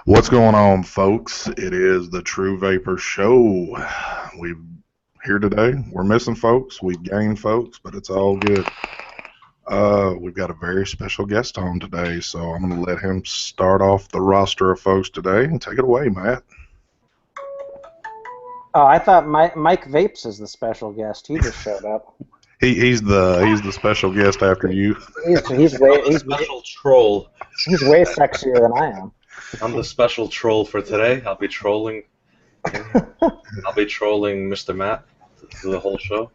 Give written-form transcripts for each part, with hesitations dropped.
What's going on, folks? It is the True Vapor Show. We're here today. We're missing folks. We've gained folks, but it's all good. We've got a very special guest on today, so I'm going to let him start off the roster of folks today and take it away, Matt. Oh, I thought Mike Vapes is the special guest. He just showed up. He's the special guest after you. He's way special troll. He's way sexier than I am. I'm the special troll for today. I'll be trolling Mr. Matt through the whole show.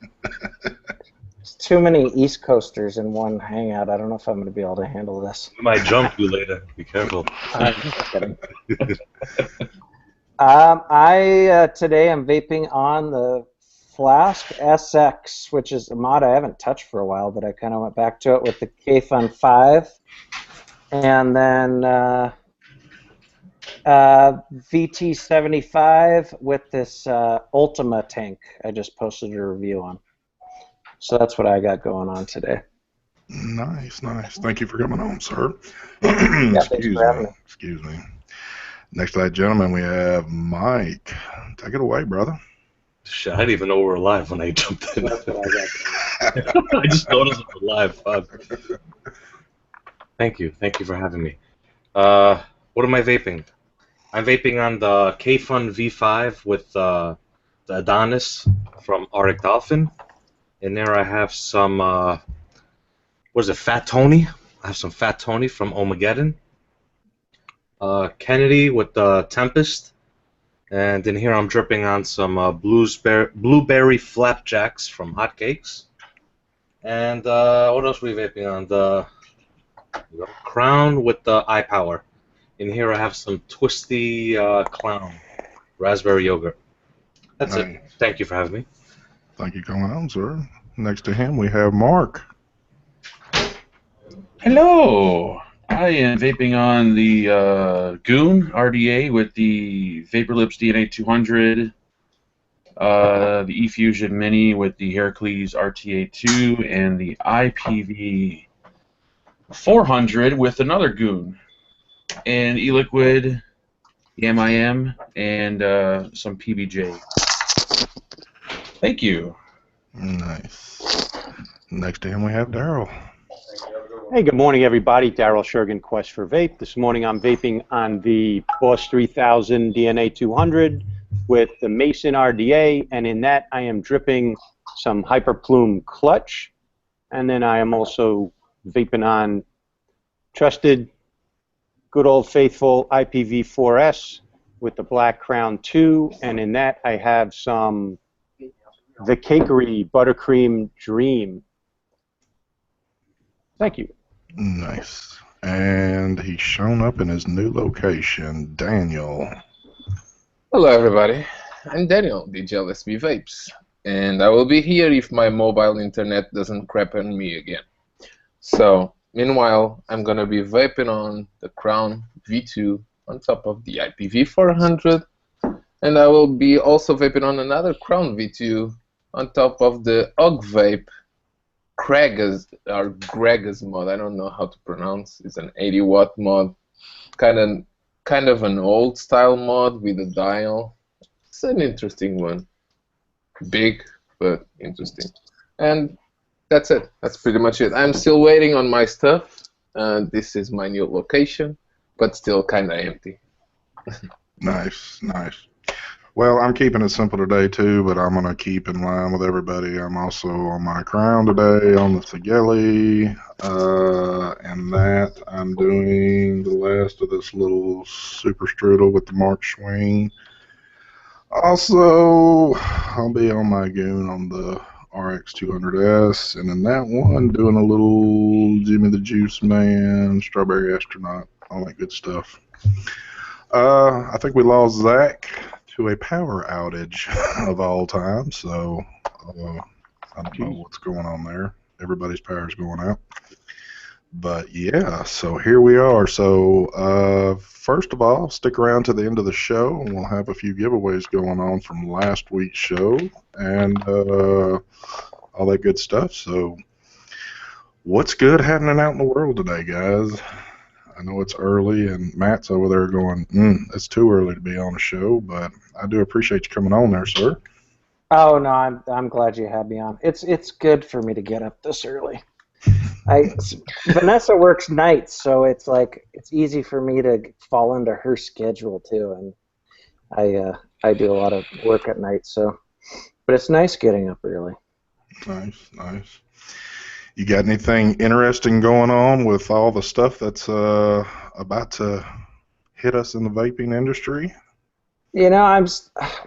It's too many East Coasters in one hangout. I don't know if I'm going to be able to handle this. We might jump you later. Be careful. I'm just kidding. Today I'm vaping on the Flask SX, which is a mod I haven't touched for a while, but I kind of went back to it with the K-Fun 5. And then VT75 with this Ultima tank I just posted a review on. So that's what I got going on today. Nice. Thank you for coming on, sir. Excuse me. Next to that gentleman, we have Mike. Take it away, brother. Shit, I didn't even know we were live when I jumped in. That's what I got. I just noticed it was live. Thank you for having me. What am I vaping? I'm vaping on the K-Fun V5 with the Adonis from Arctic Dolphin. In there I have some, Fat Tony? I have some Fat Tony from Omegeddon. Kennedy with the Tempest. And in here I'm dripping on some blueberry flapjacks from Hotcakes. And what else are we vaping on? The Crown with the iPower. In here I have some Twisty Clown raspberry yogurt. That's it. Thank you for having me. Thank you for coming on, sir. Next to him we have Mark. Hello. I am vaping on the Goon RDA with the VaporLips DNA 200, the E-Fusion Mini with the Heracles RTA2, and the IPV 400 with another Goon, and E-Liquid, the MIM, and some PBJ. Thank you. Nice. Next to him we have Daryl. Hey, good morning, everybody. Daryl Shergan, Quest for Vape. This morning I'm vaping on the Boss 3000 DNA 200 with the Mason RDA, and in that I am dripping some Hyperplume Clutch, and then I am also vaping on trusted, good old faithful IPv4S with the Black Crown 2, and in that I have some The Cakery Buttercream Dream. Thank you. Nice. And he's shown up in his new location, Daniel. Hello, everybody. I'm Daniel, the JLSB Vapes, and I will be here if my mobile internet doesn't crap on me again. So, meanwhile, I'm going to be vaping on the Crown V2 on top of the IPv400, and I will be also vaping on another Crown V2 on top of the Og Vape Gregas mod. I don't know how to pronounce. It's an 80-watt mod, kind of an old style mod with a dial. It's an interesting one, big but interesting. And that's it. That's pretty much it. I'm still waiting on my stuff. This is my new location, but still kind of empty. Nice. Well, I'm keeping it simple today too, but I'm going to keep in line with everybody. I'm also on my Crown today, on the Sigeli, and that I'm doing the last of this little super strudel with the March swing. Also, I'll be on my Goon on the RX200S, and in that one, doing a little Jimmy the Juice Man, Strawberry Astronaut, all that good stuff. I think we lost Zach to a power outage of all time, so I don't know what's going on there. Everybody's power's going out. But yeah, so here we are. So first of all, stick around to the end of the show, and we'll have a few giveaways going on from last week's show and all that good stuff. So what's good happening out in the world today, guys? I know it's early, and Matt's over there going, it's too early to be on a show, but I do appreciate you coming on there, sir. Oh no, I'm glad you had me on. It's good for me to get up this early. Vanessa works nights, so it's like it's easy for me to fall into her schedule too, and I do a lot of work at night, so but it's nice getting up early. Nice, nice. You got anything interesting going on with all the stuff that's about to hit us in the vaping industry? You know,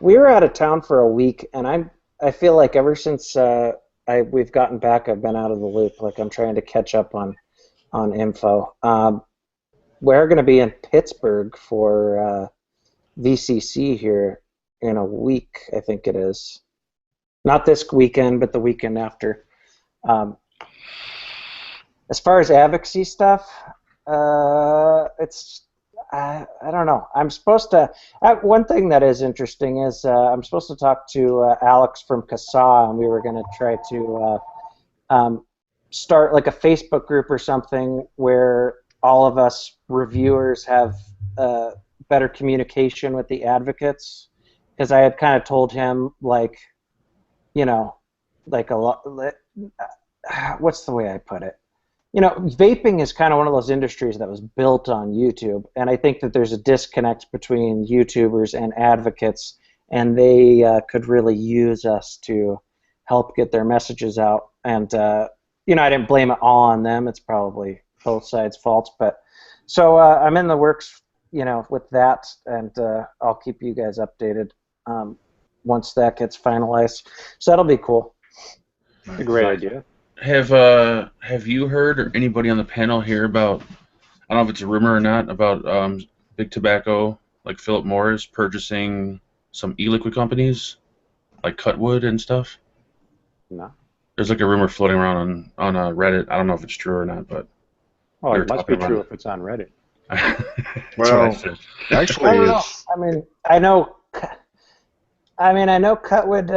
we were out of town for a week, and I feel like ever since we've gotten back, I've been out of the loop. Like I'm trying to catch up on info. We're going to be in Pittsburgh for VCC here in a week, I think it is. Not this weekend, but the weekend after. As far as advocacy stuff, it's I don't know. I'm supposed to. One thing that is interesting is I'm supposed to talk to Alex from CASA, and we were going to try to start like a Facebook group or something where all of us reviewers have better communication with the advocates. Because I had kind of told him, like, you know, like a lot. What's the way I put it? You know, vaping is kind of one of those industries that was built on YouTube, and I think that there's a disconnect between YouTubers and advocates, and they could really use us to help get their messages out. And you know, I didn't blame it all on them; it's probably both sides' faults. But so I'm in the works, you know, with that, and I'll keep you guys updated once that gets finalized. So that'll be cool. A great idea. Have you heard, or anybody on the panel hear about, I don't know if it's a rumor or not, about big tobacco like Philip Morris purchasing some e-liquid companies like Cutwood and stuff? No. There's like a rumor floating around on Reddit. I don't know if it's true or not, but Oh, we were it must talking be true about if it's on Reddit. That's Well, what I said. Actually, I don't know. it's I know Cutwood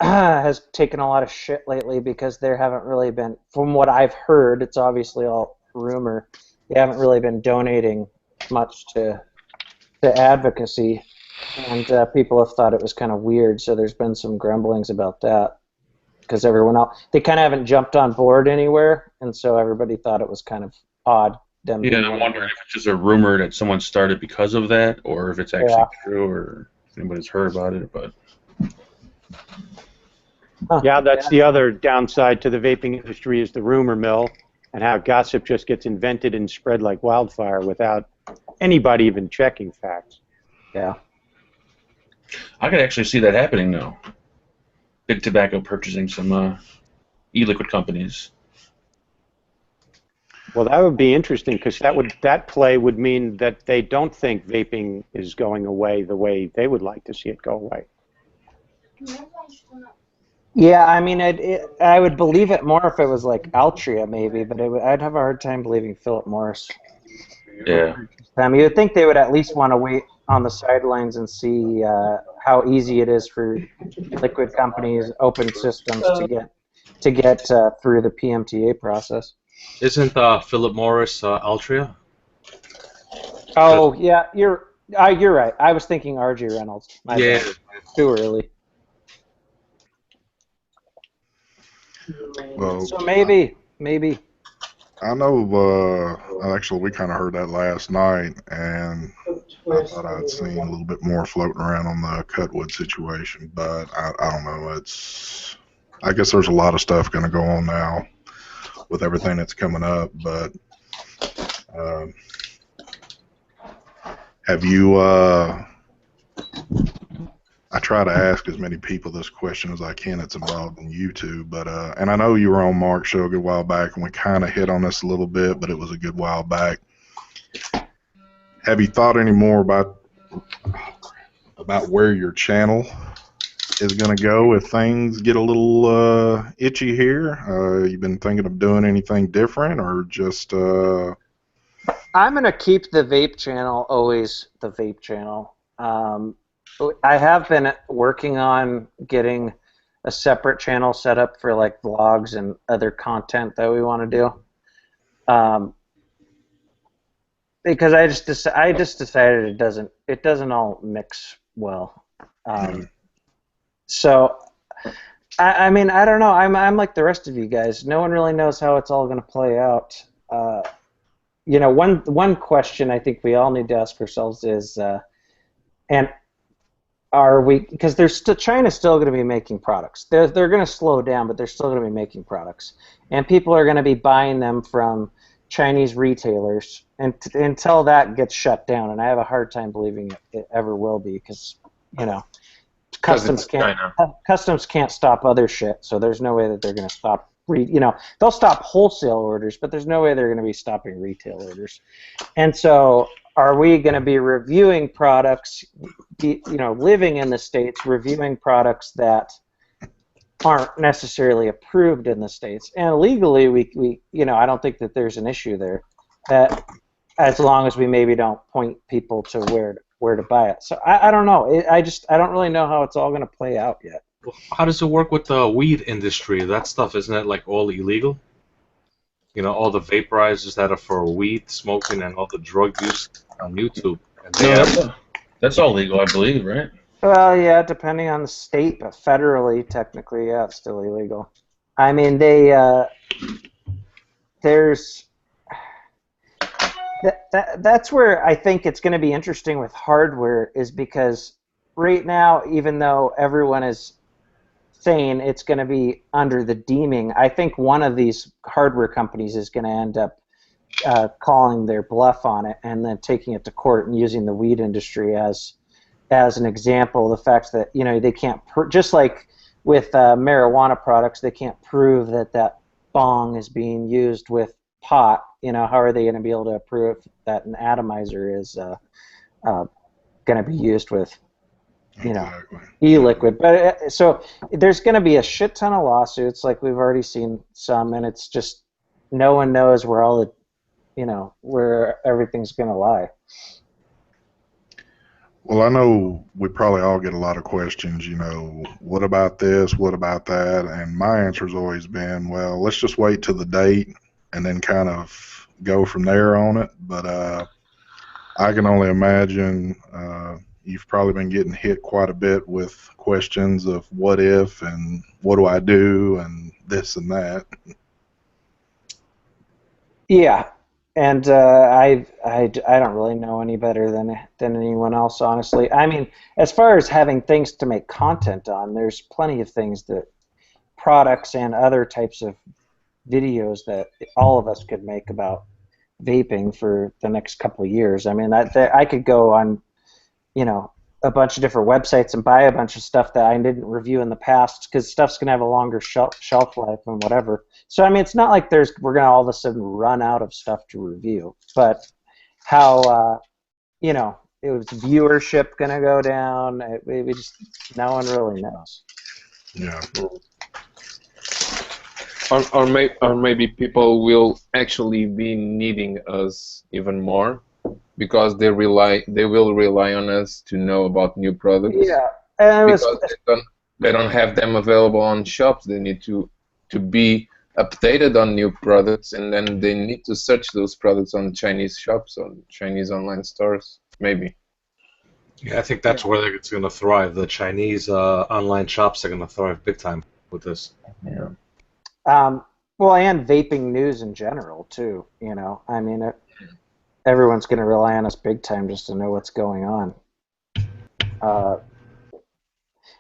has taken a lot of shit lately because there haven't really been, from what I've heard, it's obviously all rumor, they haven't really been donating much to advocacy, and people have thought it was kind of weird, so there's been some grumblings about that because everyone else, they kind of haven't jumped on board anywhere, and so everybody thought it was kind of odd. Them Yeah, being I'm one of wondering if it's just a rumor that someone started because of that, or if it's actually Yeah. true, or if anybody's heard about it. But Huh. Yeah, that's the other downside to the vaping industry is the rumor mill and how gossip just gets invented and spread like wildfire without anybody even checking facts. Yeah. I could actually see that happening now. Big tobacco purchasing some e-liquid companies. Well, that would be interesting because that play would mean that they don't think vaping is going away the way they would like to see it go away. Yeah, I mean, I would believe it more if it was like Altria, maybe, but I'd have a hard time believing Philip Morris. Yeah. You would think they would at least want to wait on the sidelines and see how easy it is for liquid companies, open systems to get through the PMTA process. Isn't Philip Morris Altria? Oh yeah, you're right. I was thinking R.J. Reynolds. My bad. Too early. well, So maybe. I know. Actually, we kind of heard that last night, and I thought I'd seen a little bit more floating around on the Cutwood situation, but I don't know. I guess there's a lot of stuff going to go on now with everything that's coming up. But have you? I try to ask as many people this question as I can that's involved in YouTube, but and I know you were on Mark's show a good while back, and we kind of hit on this a little bit, but it was a good while back. Have you thought any more about where your channel is going to go if things get a little itchy here? You've been thinking of doing anything different, or just? I'm gonna keep the vape channel always the vape channel. I have been working on getting a separate channel set up for like vlogs and other content that we want to do. because I just decided it doesn't all mix well. So I mean, I don't know. I'm like the rest of you guys. No one really knows how it's all going to play out. You know, one question I think we all need to ask ourselves is, and are we? Because China's still going to be making products. They're going to slow down, but they're still going to be making products, and people are going to be buying them from Chinese retailers, and until that gets shut down, and I have a hard time believing it ever will be, because you know. Customs can't stop other shit, so there's no way that they're going to stop. You know, they'll stop wholesale orders, but there's no way they're going to be stopping retail orders. And so, are we going to be reviewing products? You know, living in the States, reviewing products that aren't necessarily approved in the States, and legally, we you know, I don't think that there's an issue there. That as long as we maybe don't point people to where to buy it. So I don't know. I don't really know how it's all going to play out yet. Well, how does it work with the weed industry? That stuff, isn't it like all illegal? You know, all the vaporizers that are for weed smoking and all the drug use on YouTube. And That's all legal, I believe, right? Well, yeah, depending on the state, but federally, technically, yeah, it's still illegal. I mean, there's that's where I think it's going to be interesting with hardware, is because right now, even though everyone is saying it's going to be under the deeming, I think one of these hardware companies is going to end up calling their bluff on it and then taking it to court and using the weed industry as an example. The fact that, you know, they can't, just like with marijuana products, they can't prove that bong is being used with pot. You know, how are they going to be able to prove that an atomizer is going to be used with, you know, e-liquid? But so there's going to be a shit ton of lawsuits, like we've already seen some, and it's just no one knows where all the, you know, where everything's going to lie. Well, I know we probably all get a lot of questions, you know, what about this, what about that? And my answer has always been, well, let's just wait till the date and then kind of go from there on it. But I can only imagine you've probably been getting hit quite a bit with questions of what if and what do I do and this and that. Yeah, and I don't really know any better than anyone else, honestly. I mean, as far as having things to make content on, there's plenty of things that products and other types of videos that all of us could make about vaping for the next couple of years. I mean, I could go on, you know, a bunch of different websites and buy a bunch of stuff that I didn't review in the past, because stuff's gonna have a longer shelf life and whatever. So I mean, it's not like we're gonna all of a sudden run out of stuff to review. But how you know, is viewership gonna go down? We just, no one really knows. Yeah. Or maybe people will actually be needing us even more, because they will rely on us to know about new products. Yeah, and because they don't have them available on shops. They need to be updated on new products, and then they need to search those products on Chinese shops, on Chinese online stores, maybe. Yeah, I think that's where it's going to thrive. The Chinese online shops are going to thrive big time with this. Yeah. Well, and vaping news in general too. You know, I mean, everyone's going to rely on us big time just to know what's going on.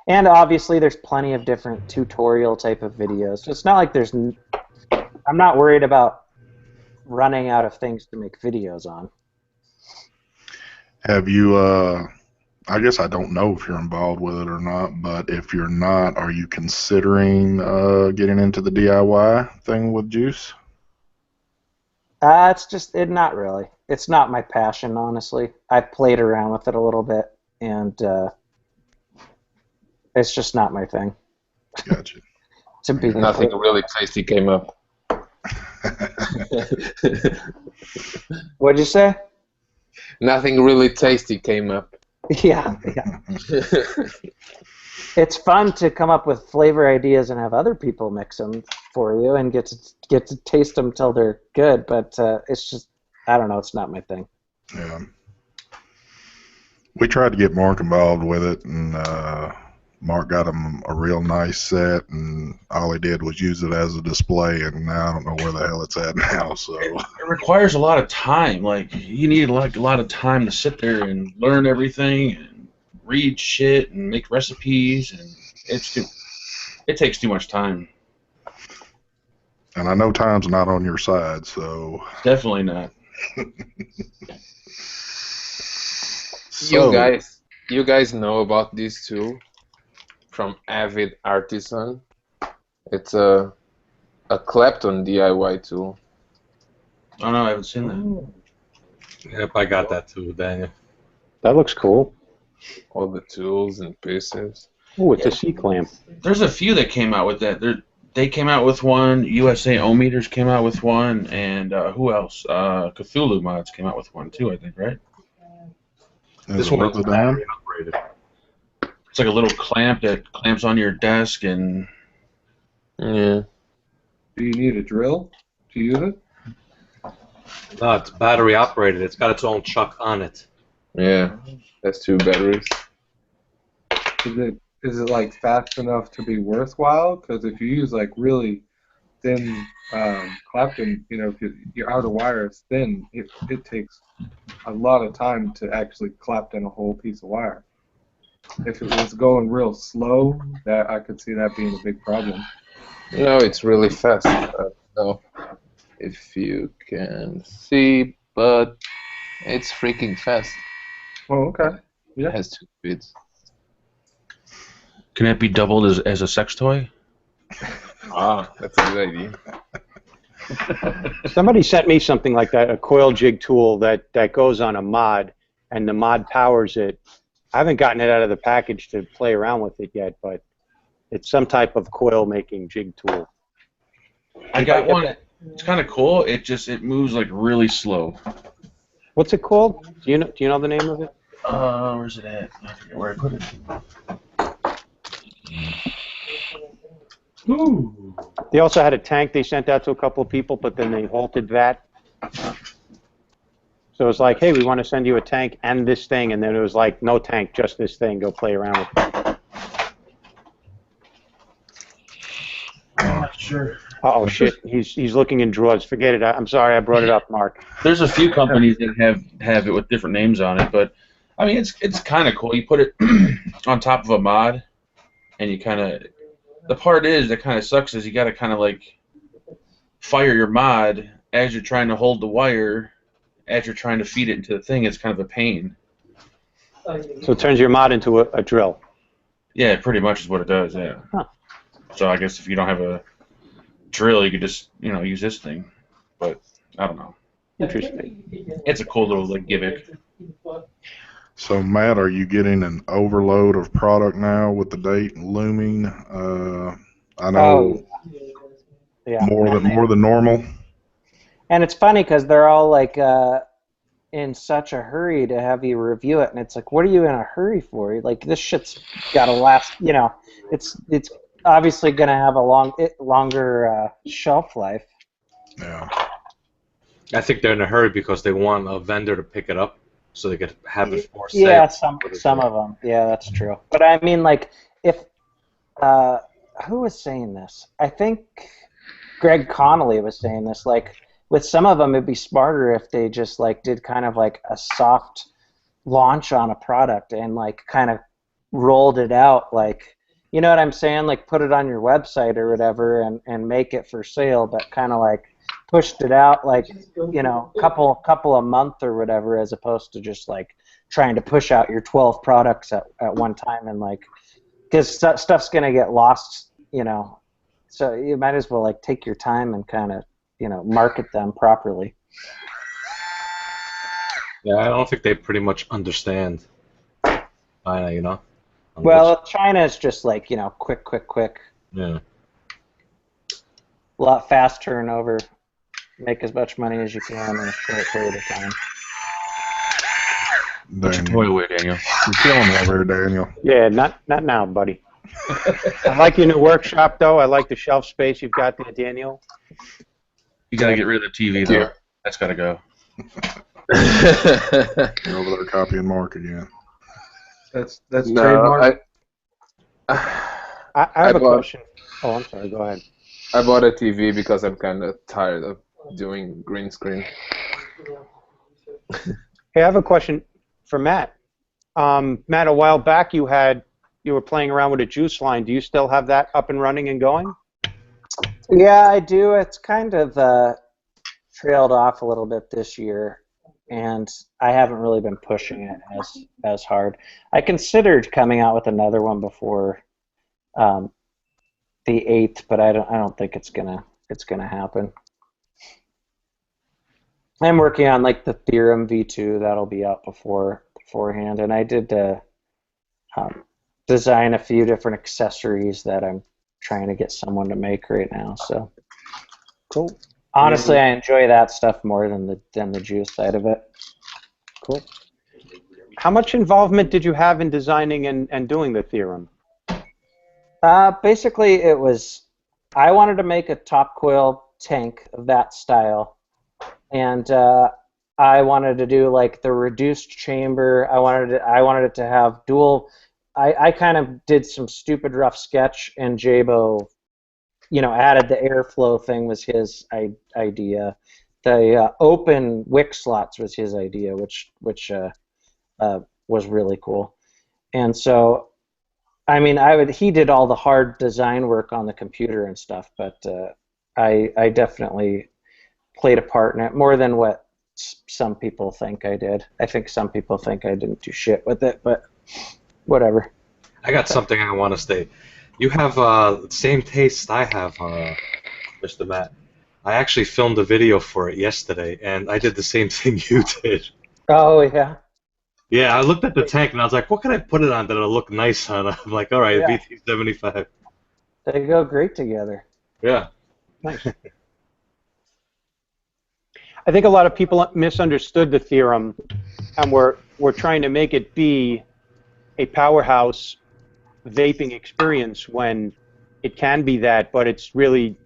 And obviously, there's plenty of different tutorial type of videos. So it's not like there's. I'm not worried about running out of things to make videos on. Have you, I guess I don't know if you're involved with it or not, but if you're not, are you considering getting into the DIY thing with juice? It's just, not really. It's not my passion, honestly. I've played around with it a little bit, and it's just not my thing. Gotcha. Nothing really tasty came up. What'd you say? Nothing really tasty came up. Yeah. It's fun to come up with flavor ideas and have other people mix them for you and get to taste them till they're good, but it's just, I don't know, it's not my thing. Yeah. We tried to get Mark involved with it, and Mark got him a real nice set, and all he did was use it as a display, and now I don't know where the hell it's at now. So It requires a lot of time. Like you need like a lot of time to sit there and learn everything and read shit and make recipes, and it takes too much time. and I know time's not on your side, so Definitely not. You guys know about this tool from Avid Artisan? It's a Clapton DIY tool. Oh no, I haven't seen that. Yep, I got that too, Daniel. That looks cool. All the tools and pieces. Oh, it's a C-clamp. There's a few that came out with that. They came out with one. USA O-Meters came out with one, and who else? Cthulhu Mods came out with one too, I think, right? This one's battery operated. It's like a little clamp that clamps on your desk, and Yeah. Do you need a drill to use it? No, it's battery operated. It's got its own chuck on it. Yeah. That's 2 batteries. Is it like fast enough to be worthwhile? Because if you use like really thin Clapton, you know, if your outer wire is thin, it takes a lot of time to actually Clapton a whole piece of wire. If it was going real slow, that I could see that being a big problem. No, it's really fast. No, if you can see, but it's freaking fast. Oh, okay. It has 2 speeds. can it be doubled as a sex toy? Ah, that's a good idea. Somebody sent me something like that, a coil jig tool that goes on a mod, and the mod powers it. I haven't gotten it out of the package to play around with it yet, but it's some type of coil making jig tool. I got one. It's kind of cool. It moves like really slow. What's it called? Do you know the name of it? Where's it at? I forget where I put it. Ooh. They also had a tank they sent out to a couple of people, but then they halted that. So it was like, hey, we want to send you a tank and this thing, and then it was like, no tank, just this thing. Go play around with it. I'm not sure. Oh shit, he's looking in drawers. Forget it. I'm sorry, I brought it up, Mark. There's a few companies that have it with different names on it, but I mean it's kind of cool. You put it on top of a mod, and you kind of. The part that kind of sucks is you got to kind of like fire your mod as you're trying to hold the wire, as you're trying to feed it into the thing. It's kind of a pain. So it turns your mod into a drill. Yeah, pretty much is what it does. Yeah. Huh. So I guess if you don't have a drill, you could just use this thing. But I don't know. Interesting. It's a cool little like gimmick. So Matt, are you getting an overload of product now with the date looming? I know Yeah. more than normal. And it's funny because they're all like in such a hurry to have you review it, and it's like, what are you in a hurry for? Like, this shit's got to last. It's obviously going to have a longer shelf life. Yeah. I think they're in a hurry because they want a vendor to pick it up so they could have it for sale. Yeah, some of them. Yeah, that's true. But I mean, like, if who was saying this? I think Greg Connolly was saying this. Like, with some of them, it'd be smarter if they just like did kind of like a soft launch on a product and like kind of rolled it out, like, you know what I'm saying? Like, put it on your website or whatever and make it for sale, but kind of like pushed it out like, couple a month or whatever, as opposed to just like trying to push out your 12 products at one time, and like, because stuff's gonna get lost, so you might as well like take your time and kind of market them properly. Yeah, I don't think they pretty much understand. Well, China is just like, quick. Yeah. A lot fast turnover. Make as much money as you can in a short period of time. Put your toy away, Daniel. You're killing me over here, Daniel. Yeah, not now, buddy. I like your new workshop, though. I like the shelf space you've got there, Daniel. You gotta get rid of the TV though. That's gotta go. You're over there copying Mark again. That's No, trademark. I I have a bought question. Oh, I'm sorry. Go ahead. I bought a TV because I'm kind of tired of doing green screen. Hey, I have a question for Matt. Matt, a while back you were playing around with a juice line. Do you still have that up and running and going? Yeah, I do. It's kind of trailed off a little bit this year, and I haven't really been pushing it as hard. I considered coming out with another one before the 8th, but I don't think it's gonna happen. I'm working on like the Theorem V2 that'll be out beforehand, and I did design a few different accessories that I'm trying to get someone to make right now. So Cool. honestly, I enjoy that stuff more than the juice side of it. Cool. How much involvement did you have in designing and doing the Theorem? Basically, it was I wanted to make a top coil tank of that style, and I wanted to do like the reduced chamber. I wanted it to have dual. I kind of did some stupid rough sketch, and Jabo, added the airflow thing was his idea. The open wick slots was his idea, which was really cool. And so, I mean, he did all the hard design work on the computer and stuff, but I definitely played a part in it more than what some people think I did. I think some people think I didn't do shit with it, but whatever. I got something I want to state. You have the same taste I have, Mr. Matt. I actually filmed a video for it yesterday, and I did the same thing you did. Oh, yeah. Yeah, I looked at the tank, and I was like, what can I put it on that'll look nice on? I'm like, all right, Yeah. VT75. They go great together. Yeah. Nice. I think a lot of people misunderstood the Theorem, and we're trying to make it be a powerhouse vaping experience when it can be that, but it's really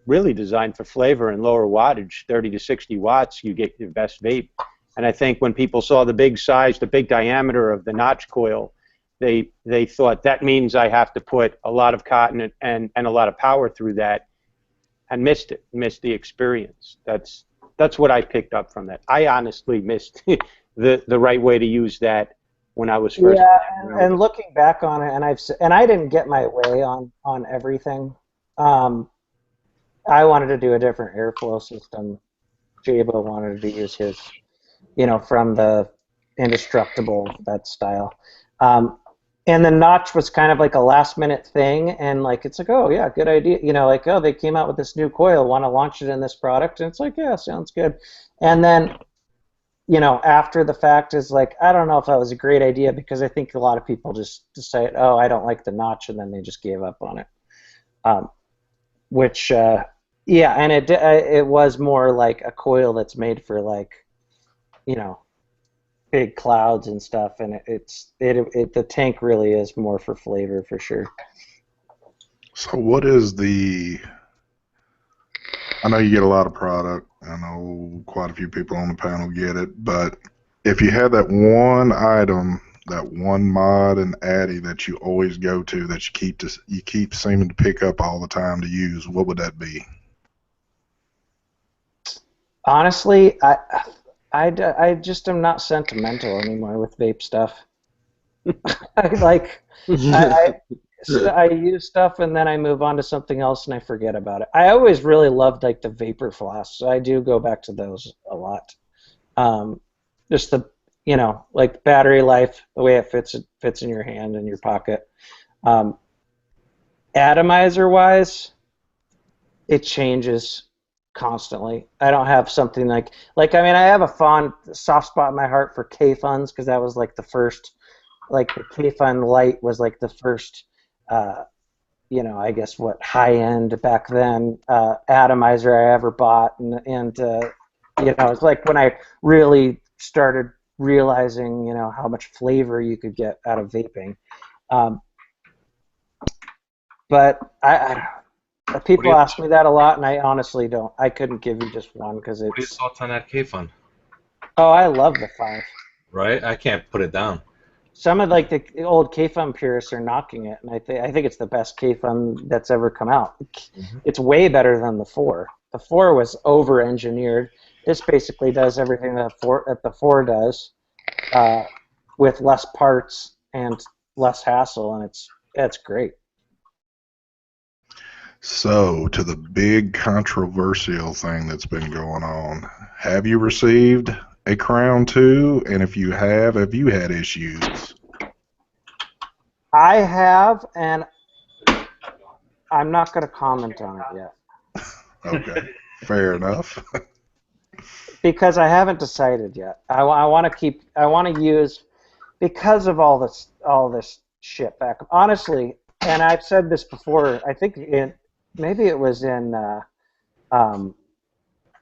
designed for flavor and lower wattage. 30 to 60 watts, you get your best vape. And I think when people saw the big size, the big diameter of the notch coil, they thought that means I have to put a lot of cotton and a lot of power through that, and missed the experience. That's what I picked up from that. I honestly missed the right way to use that when I was first. Yeah, and looking back on it, and I didn't get my way on everything. I wanted to do a different airflow system. Jabo wanted to use his, from the indestructible, that style. And the notch was kind of like a last-minute thing, and like it's like, oh yeah, good idea. Like, oh, they came out with this new coil, want to launch it in this product, and it's like, yeah, sounds good. And then, after the fact is like, I don't know if that was a great idea, because I think a lot of people just decided, oh, I don't like the notch, and then they just gave up on it. Which, yeah, and it was more like a coil that's made for like, big clouds and stuff, and the tank really is more for flavor for sure. So what is I know you get a lot of product. I know quite a few people on the panel get it, but if you had that one item, that one mod and addy that you always go to, that you keep seeming to pick up all the time to use, what would that be? Honestly, I just am not sentimental anymore with vape stuff. I use stuff and then I move on to something else and I forget about it. I always really loved like the vapor flasks, so I do go back to those a lot. Just the like battery life, the way it fits in your hand and your pocket. Atomizer wise, it changes constantly. I don't have something like I mean, I have a soft spot in my heart for K-Funs, because that was like the first, like the K-Fun Light was like the first, I guess what high-end back then atomizer I ever bought, and it's like when I really started realizing how much flavor you could get out of vaping. But people ask me that a lot, and I honestly don't. I couldn't give you just one, because it's. What are your thoughts on that K-Fun? Oh, I love the 5. right? I can't put it down. Some of like the old K-Fun purists are knocking it, and I think it's the best K-Fun that's ever come out. It's way better than the 4. The 4 was over-engineered. This basically does everything that the 4 does, with less parts and less hassle, and it's great. So, to the big controversial thing that's been going on, have you received a Crown 2? And if you have you had issues? I have, and I'm not going to comment on it yet. Okay, fair enough. Because I haven't decided yet. I want to use, because of all this shit back. Honestly, and I've said this before, I think maybe it was in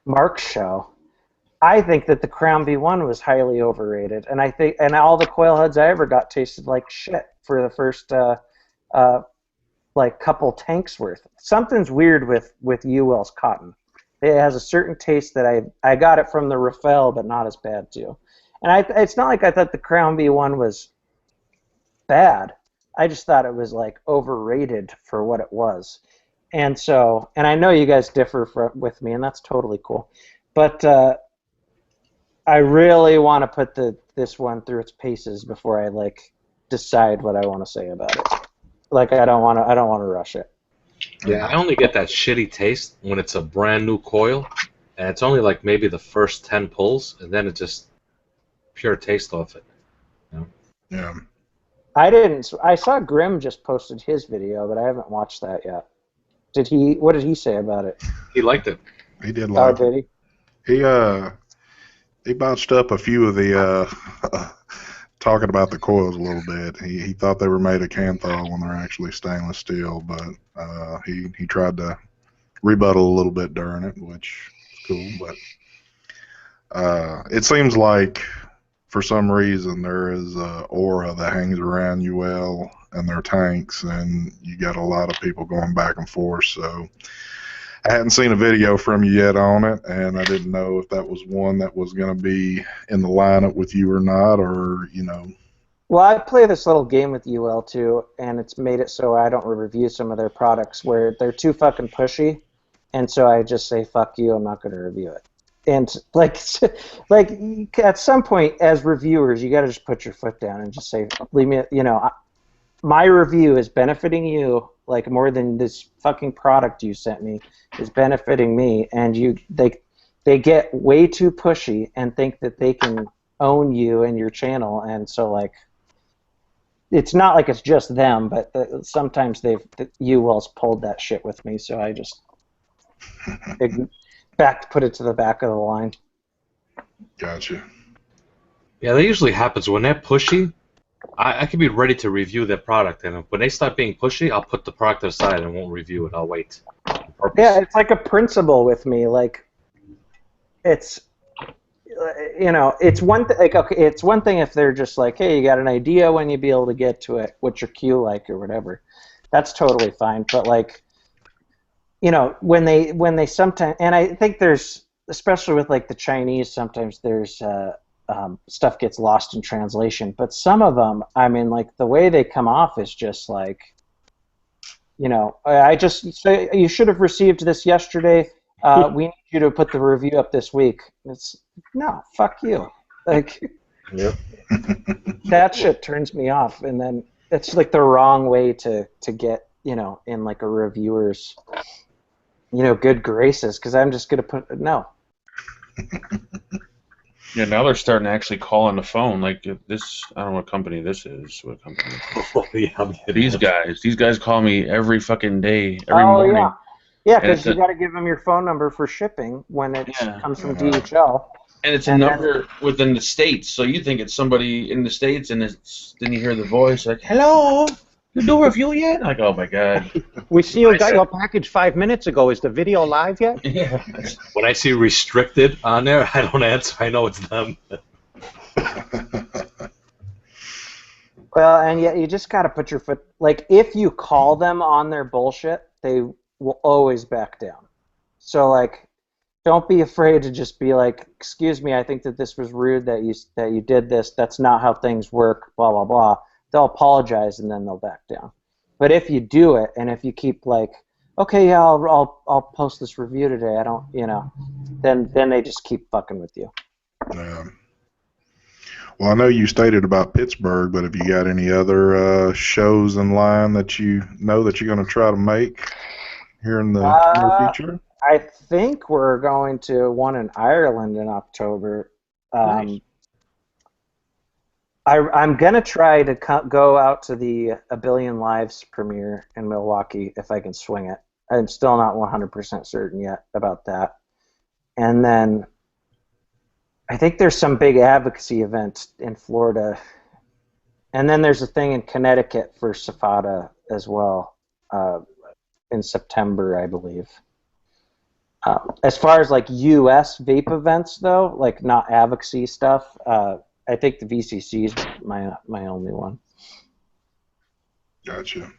Mark's show. I think that the Crown V1 was highly overrated, and all the coil heads I ever got tasted like shit for the first like couple tanks worth. Something's weird with UL's cotton. It has a certain taste that I got it from the Rafael, but not as bad too. And it's not like I thought the Crown V1 was bad. I just thought it was like overrated for what it was. And so, and I know you guys differ with me, and that's totally cool. But I really want to put this one through its paces before I like decide what I want to say about it. Like I don't want to rush it. Yeah, I only get that shitty taste when it's a brand new coil, and it's only like maybe the first 10 pulls, and then it just pure taste off it. You know? Yeah. I saw Grim just posted his video, but I haven't watched that yet. What did he say about it? He liked it. He did like it. Did he? He botched up a few of the talking about the coils a little bit. He thought they were made of Kanthal when they're actually stainless steel, but he tried to rebuttal a little bit during it, which is cool. But it seems like for some reason there is an aura that hangs around UL and their tanks, and you got a lot of people going back and forth. So I hadn't seen a video from you yet on it, and I didn't know if that was one that was going to be in the lineup with you or not, or, you know. Well, I play this little game with UL too, and it's made it so I don't review some of their products where they're too fucking pushy, and so I just say, fuck you, I'm not going to review it. And like at some point as reviewers, you got to just put your foot down and just say, leave me, you know, my review is benefiting you like more than this fucking product you sent me is benefiting me, and they get way too pushy and think that they can own you and your channel, and so like it's not like it's just them, but sometimes UL's pulled that shit with me, so I just put it to the back of the line. Gotcha. Yeah, that usually happens when they're pushy. I can be ready to review their product, and when they start being pushy, I'll put the product aside and won't review it. I'll wait. Yeah, it's like a principle with me. Like, it's, you know, it's one thing. Like, okay, it's one thing if they're just like, hey, you got an idea when you be able to get to it, what's your cue like or whatever. That's totally fine. But like, you know, when they sometimes, and I think there's, especially with like the Chinese, sometimes there's stuff gets lost in translation. But some of them, I mean, like the way they come off is just like, you know, I just say you should have received this yesterday. We need you to put the review up this week. It's no, fuck you. Like, Yep. that shit turns me off, and then it's like the wrong way to get, you know, in like a reviewer's, you know, good graces, because I'm just gonna put no. Yeah, now they're starting to actually call on the phone. Like this, I don't know what company this is. What company? Yeah, These guys call me every fucking day, every morning. Yeah. Yeah, And because it's you a- got to give them your phone number for shipping when it Yeah. comes from DHL. And it's a And number within the States, so you think it's somebody in the States, and then you hear the voice like, hello, you do a review yet? Like, oh my God. We see you got your package 5 minutes ago. Is the video live yet? Yeah. When I see restricted on there, I don't answer. I know it's them. Well, and yet you just got to put your foot. Like, if you call them on their bullshit, they will always back down. So, like, don't be afraid to just be like, excuse me, I think that this was rude that you did this. That's not how things work, blah, blah, blah. They'll apologize and then they'll back down. But if you do it and if you keep like, okay, yeah, I'll post this review today, I don't, then they just keep fucking with you. Yeah. Well, I know you stated about Pittsburgh, but have you got any other shows in line that you know that you're going to try to make here in the near future? I think we're going to one in Ireland in October. Nice. I'm going to try to go out to the A Billion Lives premiere in Milwaukee if I can swing it. I'm still not 100% certain yet about that. And then I think there's some big advocacy event in Florida. And then there's a thing in Connecticut for Safada as well in September, I believe. As far as like U.S. vape events, though, like not advocacy stuff, I think the VCC is my only one. Gotcha.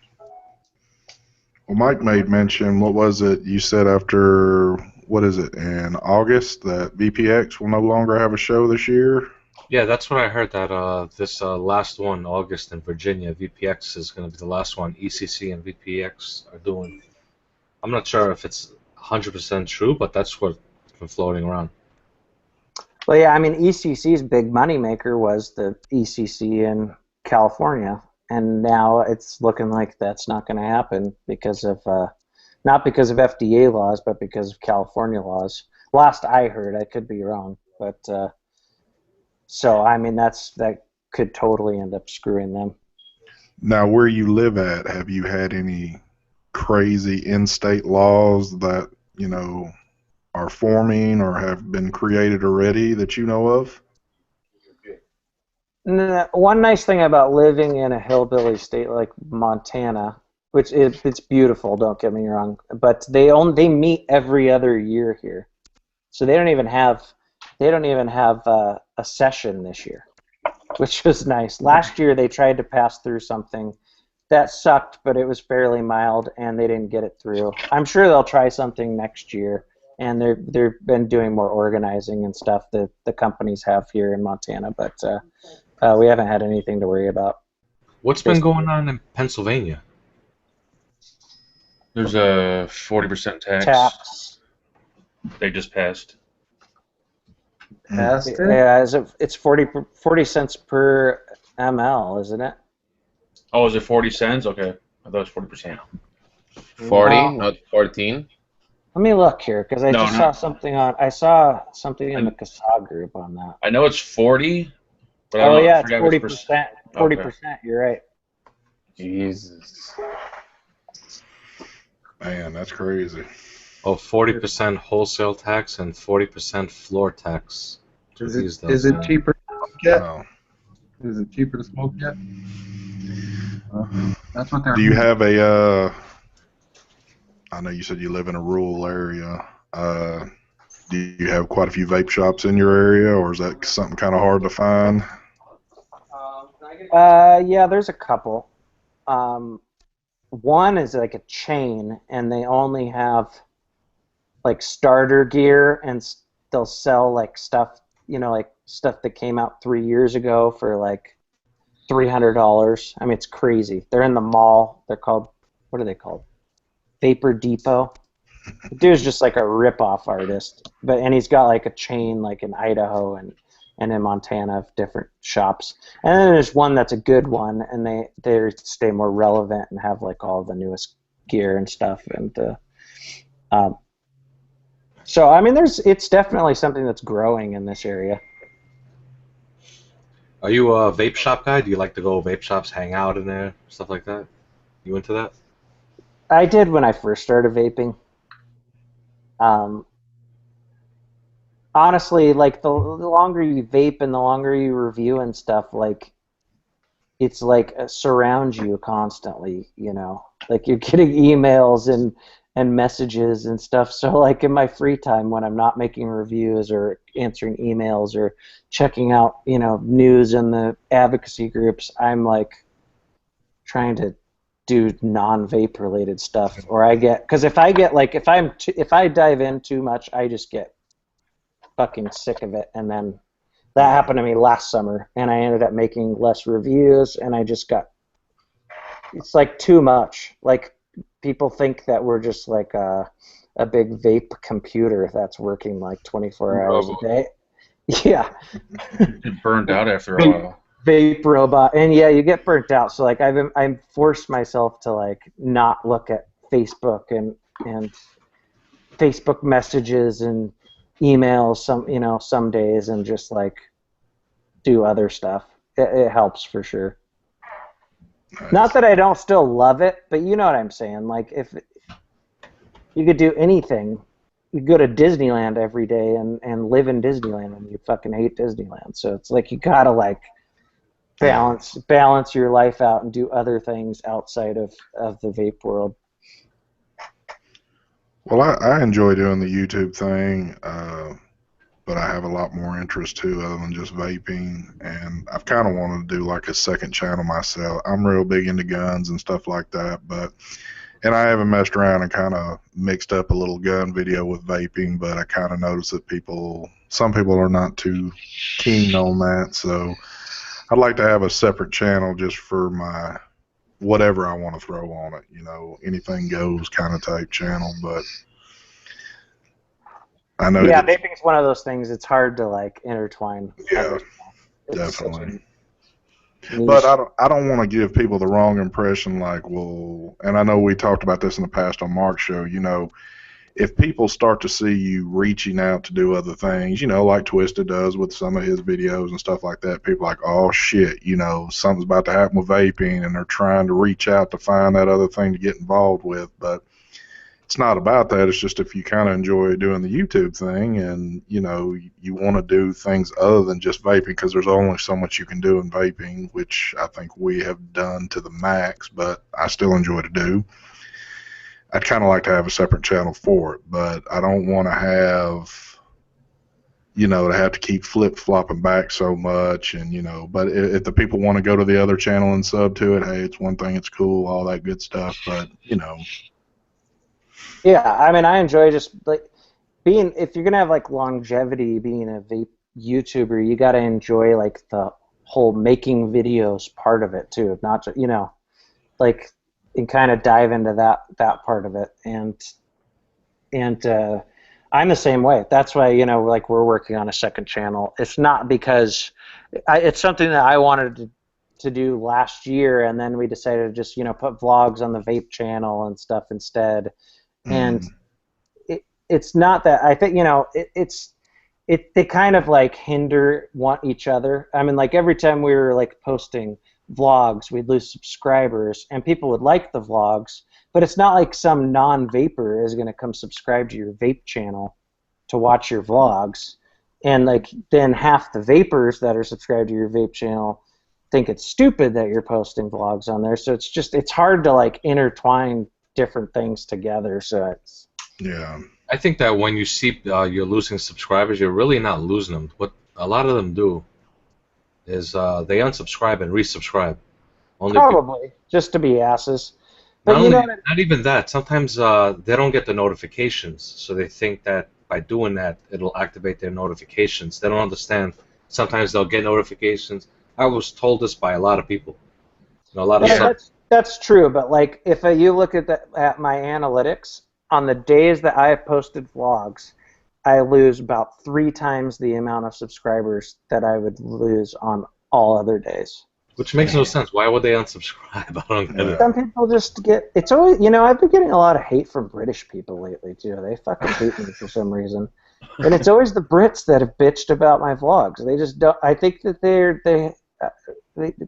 Well, Mike made mention, what was it you said after, what is it, in August, that VPX will no longer have a show this year? Yeah, that's what I heard, that this last one, August in Virginia, VPX is going to be the last one e-cig and VPX are doing. I'm not sure if it's 100% true, but that's what's been floating around. Well, yeah, I mean, e-cig's big moneymaker was the e-cig in California, and now it's looking like that's not going to happen because of, not because of FDA laws, but because of California laws. Last I heard, I could be wrong, but so I mean, that could totally end up screwing them. Now, where you live at, have you had any crazy in-state laws that, are forming or have been created already that you know of? One nice thing about living in a hillbilly state like Montana, which it's beautiful, don't get me wrong, but they meet every other year here, so they don't even have a session this year, which was nice. Last year they tried to pass through something that sucked, but it was fairly mild, and they didn't get it through. I'm sure they'll try something next year, and they've been doing more organizing and stuff that the companies have here in Montana, but we haven't had anything to worry about. What's been going on in Pennsylvania? There's a 40% tax. They just passed. Passed it? Yeah, it's 40 cents per ml, isn't it? Oh, is it 40 cents? Okay. I thought it was 40%. 40, No. not 14. Let me look here, because I just saw something on. I saw something in the CASA group on that. I know it's 40, but I Oh don't yeah, I it's forgot 40%. 40%. You're right. Jesus. Man, that's crazy. Oh, 40% wholesale tax and 40% floor tax. Is it cheaper to smoke yet? Wow. Is it cheaper to smoke yet? That's what they're. Do you have a, I know you said you live in a rural area, do you have quite a few vape shops in your area, or is that something kind of hard to find? Yeah, there's a couple. One is like a chain, and they only have like starter gear, and they'll sell like stuff, like stuff that came out 3 years ago for like $300. I mean, it's crazy. They're in the mall. They're called, what are they called? Vapor Depot. The dude's just like a rip-off artist, and he's got like a chain like in Idaho and in Montana of different shops. And then there's one that's a good one, and they stay more relevant and have like all the newest gear and stuff. And so I mean, it's definitely something that's growing in this area. Are you a vape shop guy? Do you like to go vape shops, hang out in there, stuff like that? You into that? I did when I first started vaping. Honestly, like the longer you vape and the longer you review and stuff, like it's like surrounds you constantly, like you're getting emails and messages and stuff. So like in my free time when I'm not making reviews or answering emails or checking out, news in the advocacy groups, I'm like trying to do non-vape related stuff, or because if I dive in too much, I just get fucking sick of it. And then that happened to me last summer, and I ended up making less reviews, and I just got, it's like too much. Like, people think that we're just like a big vape computer that's working like 24 hours a day. Yeah. Get burned out after a while. Vape robot, and yeah, you get burnt out. So like I'm forced myself to like not look at Facebook and Facebook messages and emails some days, and just like do other stuff. It helps for sure. Nice. Not that I don't still love it, but you know what I'm saying. Like, if you could do anything, you go to Disneyland every day and live in Disneyland, and you fucking hate Disneyland. So it's like you gotta like balance your life out and do other things outside of the vape world. Well, I enjoy doing the YouTube thing, but I have a lot more interest too other than just vaping, and I've kind of wanted to do like a second channel myself. I'm real big into guns and stuff like that, and I haven't messed around and kind of mixed up a little gun video with vaping, but I kind of noticed that some people are not too keen on that, so I'd like to have a separate channel just for my whatever I want to throw on it, anything goes kind of type channel, but I know. Yeah, vaping is one of those things. It's hard to like intertwine. Yeah, definitely. But I don't want to give people the wrong impression, like, well, and I know we talked about this in the past on Mark's show, if people start to see you reaching out to do other things, like Twisted does with some of his videos and stuff like that, people are like, oh shit, something's about to happen with vaping, and they're trying to reach out to find that other thing to get involved with. But it's not about that. It's just if you kind of enjoy doing the YouTube thing, and you want to do things other than just vaping, because there's only so much you can do in vaping, which I think we have done to the max, but I still enjoy to do. I'd kind of like to have a separate channel for it, but I don't want to have, to have to keep flip-flopping back so much, and, but if the people want to go to the other channel and sub to it, hey, it's one thing, it's cool, all that good stuff, but, Yeah, I mean, I enjoy just, like, if you're going to have, like, longevity being a vape YouTuber, you got to enjoy, like, the whole making videos part of it, too, not just, like, and kind of dive into that part of it, and I'm the same way. That's why like we're working on a second channel. It's not because it's something that I wanted to do last year, and then we decided to just put vlogs on the vape channel and stuff instead. And it's not that I think they kind of like want each other. I mean, like every time we were like posting vlogs, we'd lose subscribers, and people would like the vlogs, but it's not like some non-vaper is going to come subscribe to your vape channel to watch your vlogs, and like then half the vapors that are subscribed to your vape channel think it's stupid that you're posting vlogs on there. So it's hard to like intertwine different things together. So it's I think that when you see you're losing subscribers, you're really not losing them. What a lot of them do is they unsubscribe and resubscribe. Probably just to be asses. But not even that. Sometimes they don't get the notifications, so they think that by doing that it'll activate their notifications. They don't understand. Sometimes they'll get notifications. I was told this by a lot of people. A lot of that's true. But like if you look at my analytics on the days that I have posted vlogs, I lose about 3 times the amount of subscribers that I would lose on all other days. Which makes no sense. Why would they unsubscribe? I don't get it. Some people just get... It's always... I've been getting a lot of hate from British people lately, too. They fucking hate me for some reason. And it's always the Brits that have bitched about my vlogs. They just don't... I think that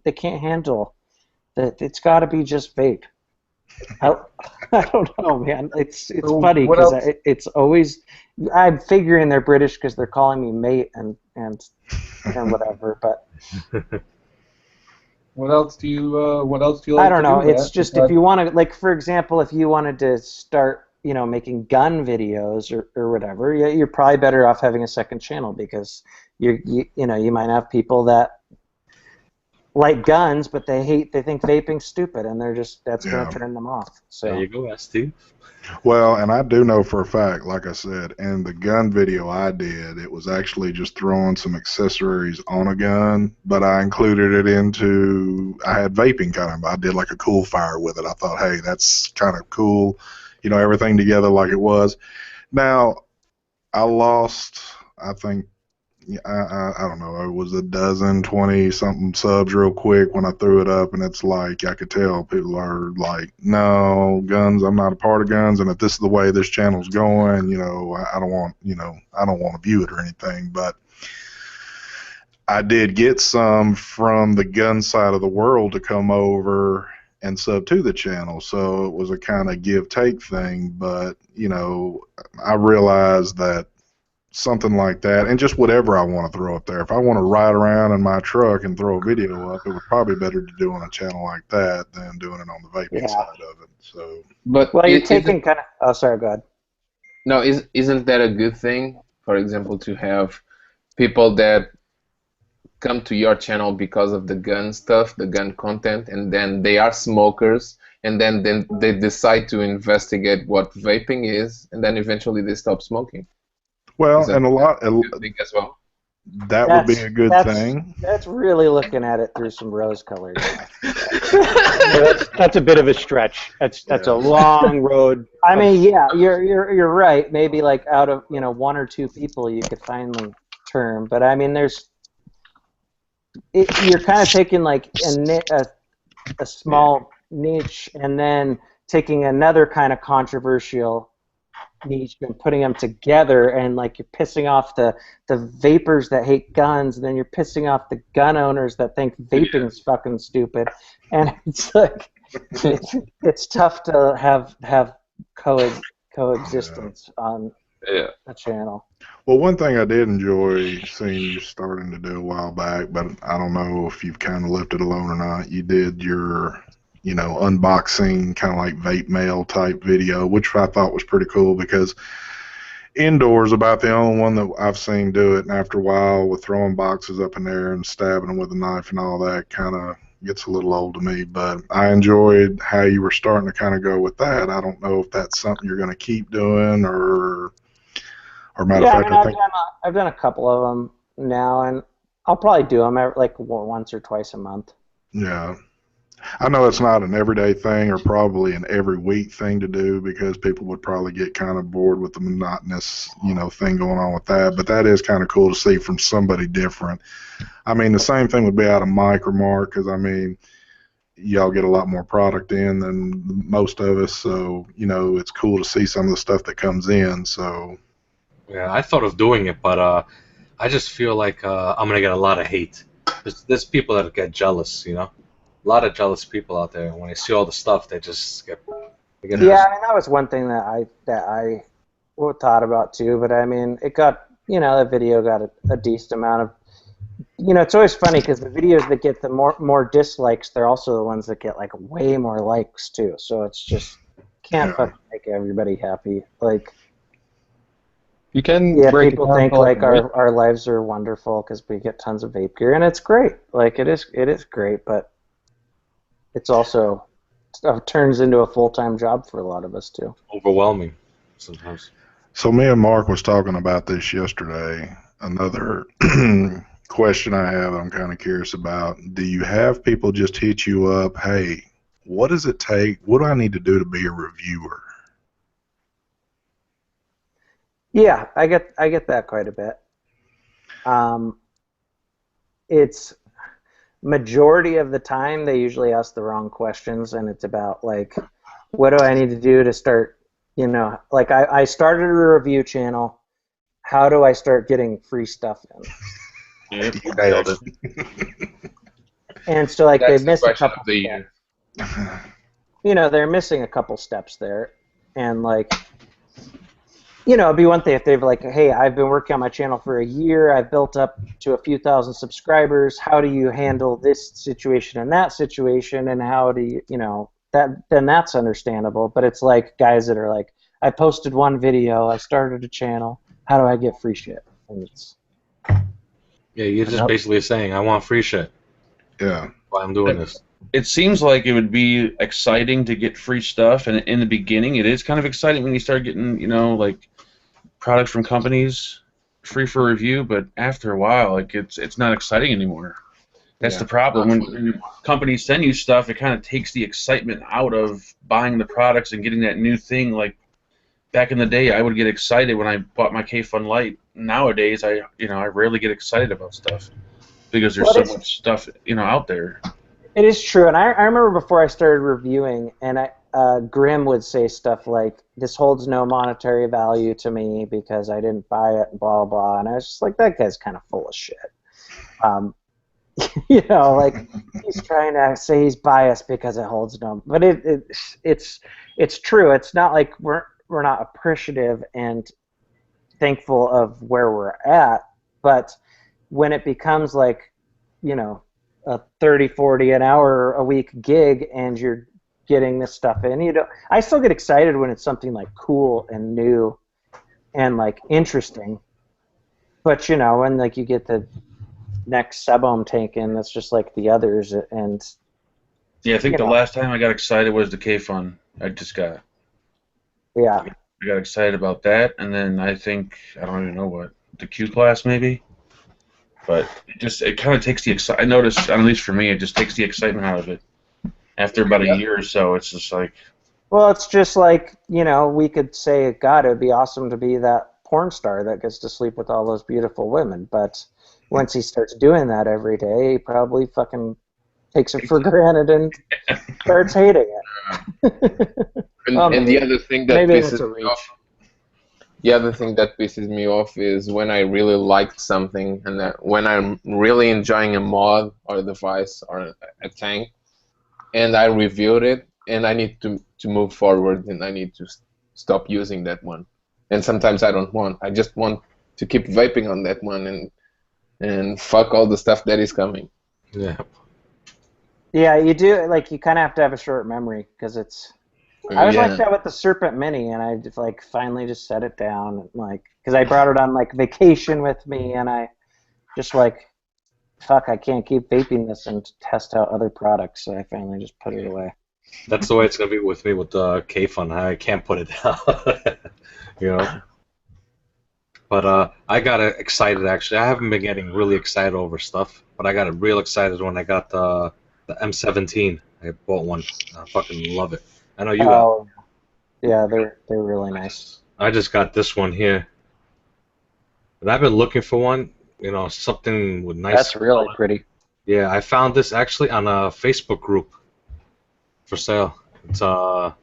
they can't handle that it's got to be just vape. I don't know, man. It's funny because it's always... I'm figuring they're British because they're calling me mate and whatever, but... What else do you like I don't know. to do, It's Matt? just if you want to, like, for example, if you wanted to start, making gun videos or whatever, you're probably better off having a second channel because you might have people that like guns, but they think vaping's stupid, and that's Yeah. going to turn them off. So There you go, Steve. Well, and I do know for a fact, like I said, in the gun video I did, it was actually just throwing some accessories on a gun, but I included it into, I had vaping kind of, I did like a cool fire with it. I thought, hey, that's kind of cool, everything together like it was. Now, I lost, I think, I don't know, it was a dozen, 20 something subs real quick when I threw it up, and it's like I could tell people are like, no, guns, I'm not a part of guns, and if this is the way this channel's going, I don't want, I don't want to view it or anything. But I did get some from the gun side of the world to come over and sub to the channel, so it was a kind of give take thing. But I realized that something like that, and just whatever I want to throw up there. If I want to ride around in my truck and throw a video up, it would probably be better to do on a channel like that than doing it on the vaping side of it. So, But well, you're taking kind of. Oh, sorry, go ahead. no, isn't that a good thing? For example, to have people that come to your channel because of the gun stuff, the gun content, and then they are smokers, and then they decide to investigate what vaping is, and then eventually they stop smoking. well, and Good thing as well. that would be a good thing. That's really looking at it through some rose-colored. That's a bit of a stretch. That's a long road. I mean, yeah, you're right. Maybe like out of one or two people you could finally turn, but I mean, you're kind of taking like a small niche and then taking another kind of controversial niche and putting them together, and like you're pissing off the vapors that hate guns, and then you're pissing off the gun owners that think vaping is fucking stupid, and it's like it's tough to have coexistence on a channel. Well, one thing I did enjoy seeing you starting to do a while back, but I don't know if you've kind of left it alone or not. You did your unboxing, kind of like vape mail type video, which I thought was pretty cool, because indoors about the only one that I've seen do it, and after a while with throwing boxes up in there and stabbing them with a knife and all that kind of gets a little old to me. But I enjoyed how you were starting to kind of go with that. I don't know if that's something you're going to keep doing, or matter of fact, I've done a couple of them now, and I'll probably do them like once or twice a month. Yeah. I know it's not an everyday thing or probably an every week thing to do, because people would probably get kind of bored with the monotonous, thing going on with that. But that is kind of cool to see from somebody different. I mean, the same thing would be out of Mike or Mark, because, I mean, y'all get a lot more product in than most of us. So, it's cool to see some of the stuff that comes in. So, yeah, I thought of doing it, but I just feel like I'm going to get a lot of hate. There's people that get jealous, A lot of jealous people out there. When they see all the stuff, they just get. Yeah, I mean, that was one thing that I thought about too. But I mean, it got that video got a decent amount of. It's always funny because the videos that get the more dislikes, they're also the ones that get like way more likes too. So it's just can't fucking make everybody happy. Like, you can people think like our lives are wonderful because we get tons of vape gear, and it's great. Like it is great, but it's also turns into a full-time job for a lot of us too. Overwhelming sometimes. So me and Mark was talking about this yesterday. Another question I have, I'm kind of curious about. Do you have people just hit you up, hey, what does it take? What do I need to do to be a reviewer? Yeah, I get that quite a bit. It's majority of the time they usually ask the wrong questions, and it's about like, what do I need to do to start, like I started a review channel, how do I start getting free stuff in? Yep, you nailed it. And so like That's they missed a couple steps. They're missing a couple steps there, and like it'd be one thing if they've like, hey, I've been working on my channel for a year, I've built up to a few thousand subscribers, how do you handle this situation and that situation, and how do you, then that's understandable. But it's like guys that are like, I posted one video, I started a channel, how do I get free shit? And it's, yeah, you're just basically saying, I want free shit. Yeah. Why I'm doing this. It seems like it would be exciting to get free stuff, and in the beginning, it is kind of exciting when you start getting, like products from companies free for review. But after a while, like it's not exciting anymore. That's the problem. When companies send you stuff, it kind of takes the excitement out of buying the products and getting that new thing. Like back in the day, I would get excited when I bought my K-Fun Light. Nowadays, I rarely get excited about stuff because there's so much stuff out there. It is true, and I remember before I started reviewing, and Grim would say stuff like, "This holds no monetary value to me because I didn't buy it," blah blah, and I was just like, "That guy's kind of full of shit." Like he's trying to say he's biased because it holds no, but it's true. It's not like we're not appreciative and thankful of where we're at, but when it becomes like, a 30, 40 an hour a week gig and you're getting this stuff in, I still get excited when it's something like cool and new and like interesting, but when like you get the next sub-ohm tank in that's just like the others, and yeah, I think the last time I got excited was the K-Fun. I got excited about that, and then I think I don't even know what the Q class maybe. But it kind of takes the excitement. I noticed, at least for me, it just takes the excitement out of it. After about a year or so, it's just like... Well, it's just like, we could say, God, it would be awesome to be that porn star that gets to sleep with all those beautiful women. But once he starts doing that every day, he probably fucking takes it for granted and starts hating it. And the other thing that pisses me off... The other thing that pisses me off is when I really liked something, and that when I'm really enjoying a mod or a device or a tank, and I reviewed it, and I need to move forward, and I need to stop using that one. And sometimes I don't want. I just want to keep vaping on that one and fuck all the stuff that is coming. Yeah. Yeah, you do. Like, you kind of have to have a short memory because it's... I was like that with the Serpent Mini, and I just like finally just set it down, like because I brought it on like vacation with me, and I just like, fuck, I can't keep vaping this and test out other products, so I finally just put it away. That's the way it's gonna be with me with the K-Fun. I can't put it down, But I got excited actually. I haven't been getting really excited over stuff, but I got real excited when I got the M17. I bought one. I fucking love it. I know you got. Yeah, they're really nice. I just got this one here, and I've been looking for one. Something with nice. That's really pretty. Yeah, I found this actually on a Facebook group for sale. It's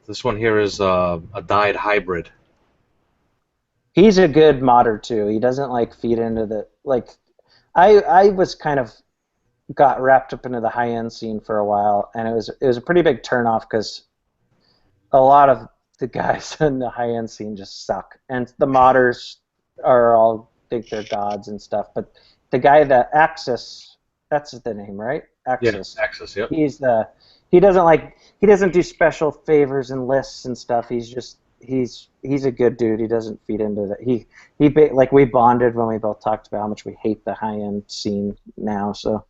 this one here is a dyed hybrid. He's a good modder too. He doesn't like feed into the like. I was kind of got wrapped up into the high end scene for a while, and it was a pretty big turnoff because a lot of the guys in the high end scene just suck, and the modders are all think they're gods and stuff. But the guy that Axis, that's the name, right? Axis. Yeah, Axis. Yep. He doesn't do special favors and lists and stuff. He's a good dude. He doesn't feed into that. Like we bonded when we both talked about how much we hate the high end scene now. So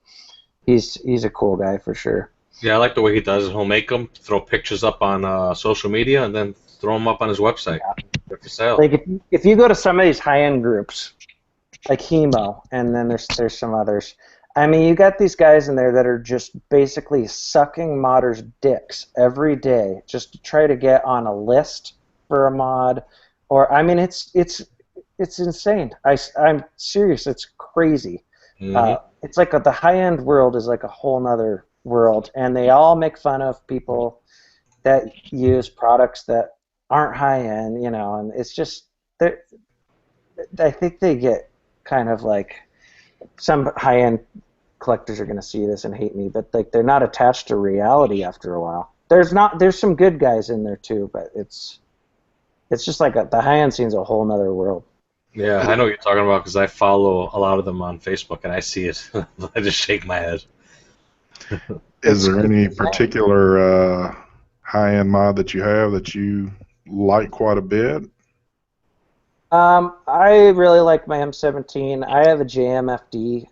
he's a cool guy for sure. Yeah, I like the way he does it. He'll make them, throw pictures up on social media, and then throw them up on his website. They're for sale. Like if you go to some of these high-end groups, like Hemo, and then there's some others. I mean, you got these guys in there that are just basically sucking modders' dicks every day just to try to get on a list for a mod, or I mean, it's insane. I'm serious. It's crazy. Mm-hmm. It's like the high-end world is like a whole nother world, and they all make fun of people that use products that aren't high-end, and it's just I think they get kind of like some high-end collectors are going to see this and hate me, but like they're not attached to reality after a while. There's some good guys in there too, but it's just like the high-end scene's a whole nother world. Yeah, I know what you're talking about because I follow a lot of them on Facebook and I see it. I just shake my head. Is there any particular high-end mod that you have that you like quite a bit? I really like my M17. I have a JMFD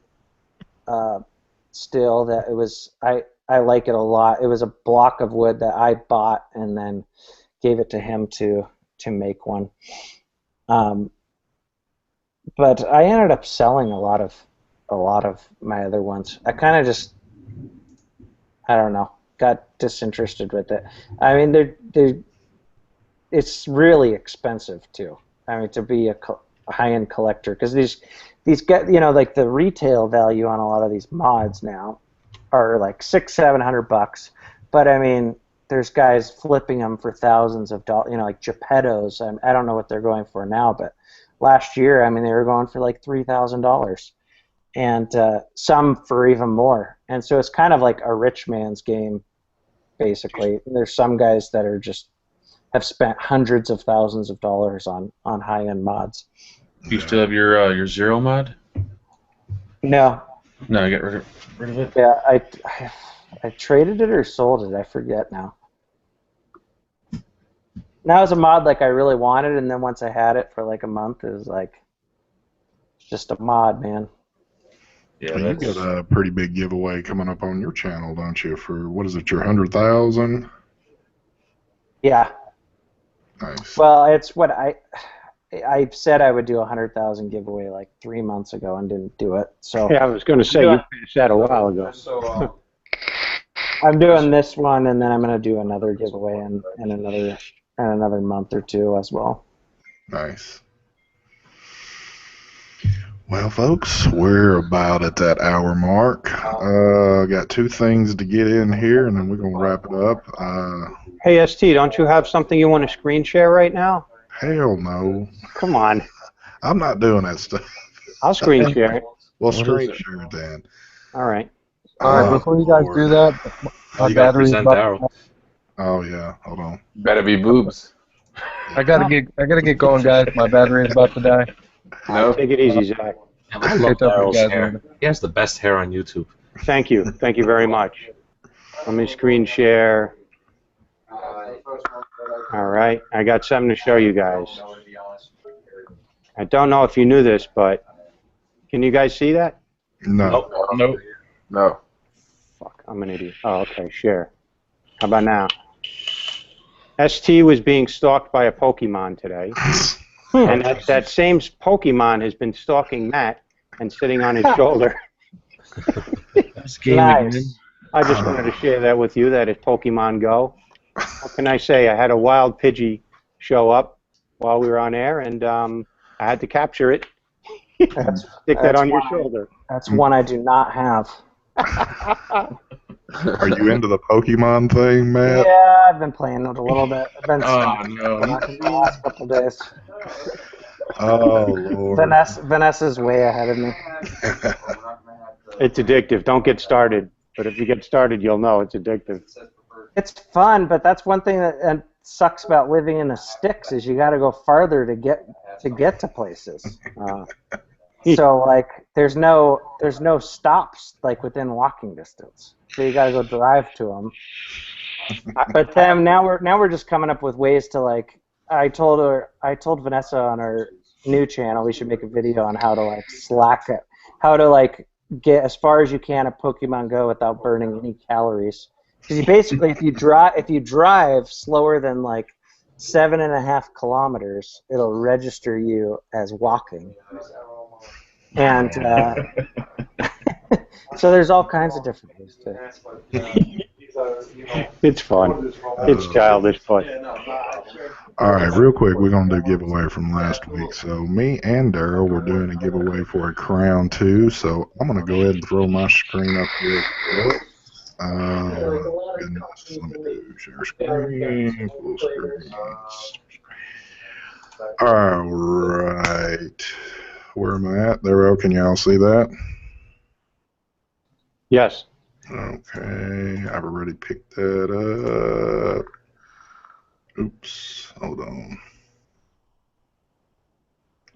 still that it was I like it a lot. It was a block of wood that I bought and then gave it to him to make one. But I ended up selling a lot of my other ones. I kind of just, I don't know, got disinterested with it. I mean, it's really expensive too. I mean, to be a high-end collector, because these get, you know, like the retail value on a lot of these mods now are like $600-700. But I mean, there's guys flipping them for thousands of dollars. You know, like Geppettos. I don't know what they're going for now, but last year, I mean, they were going for like $3,000, and some for even more. And so it's kind of like a rich man's game, basically. There's some guys that are just have spent hundreds of thousands of dollars on high-end mods. Do you still have your Zero mod? No. No, I got rid of it. Yeah, I traded it or sold it. I forget now. Now it's a mod like I really wanted, and then once I had it for like a month, it was like it's just a mod, man. Yeah, You got a pretty big giveaway coming up on your channel, don't you? For what is it, your 100,000? Yeah. Nice. Well, it's what I said I would do 100,000 giveaway like 3 months ago and didn't do it. So Yeah, I was going to say you finished that a while ago. I'm doing this one, and then I'm going to do another giveaway in another month or two as well. Nice. Well, folks, we're about at that hour mark. Got 2 things to get in here, and then we're going to wrap it up. Hey, ST, don't you have something you want to screen share right now? Hell no. Come on. I'm not doing that stuff. I'll screen share it. Well, screen share it then. All right. All right, before you guys do that, my You gotta battery's present about, Daryl. Oh, yeah. Hold on. Better be boobs. I gotta get going, guys. My battery is about to die. No. Take it easy, Zach. I love Picked up you Daryl's guys hair. later. He has the best hair on YouTube. Thank you. Thank you very much. Let me screen share. All right. I got something to show you guys. I don't know if you knew this, but can you guys see that? No. Nope. No. Fuck, I'm an idiot. Oh, okay, share. How about now? ST was being stalked by a Pokemon today, and that same Pokemon has been stalking Matt and sitting on his shoulder. This game Nice. again. I just wanted to share that with you, that it's Pokemon Go. What can I say? I had a wild Pidgey show up while we were on air, and I had to capture it. Stick that on your shoulder. That's one I do not have. Are you into the Pokemon thing, Matt? Yeah, I've been playing it a little bit. I've been Oh, stuck no. the last couple days. Oh, Lord. Vanessa's way ahead of me. It's addictive. Don't get started. But if you get started, you'll know it's addictive. It's fun, but that's one thing that sucks about living in the sticks is you got to go farther to get to places. So like, there's no stops like within walking distance. So you got to go drive to them. But then now we're just coming up with ways to like. I told Vanessa on our new channel we should make a video on how to like slack it, how to like get as far as you can at Pokemon Go without burning any calories. Because you basically, if you drive slower than like 7.5 kilometers, it'll register you as walking. And so there's all kinds of different ways to. It's fun. It's childish, but All right, real quick, we're going to do giveaway from last week. So me and Daryl were doing a giveaway for a Crown 2. So I'm going to go ahead and throw my screen up here. Goodness, let me do share screen, full screen. All right, where am I at? There we go. Can y'all see that? yes. Okay, I've already picked that up. Oops, hold on.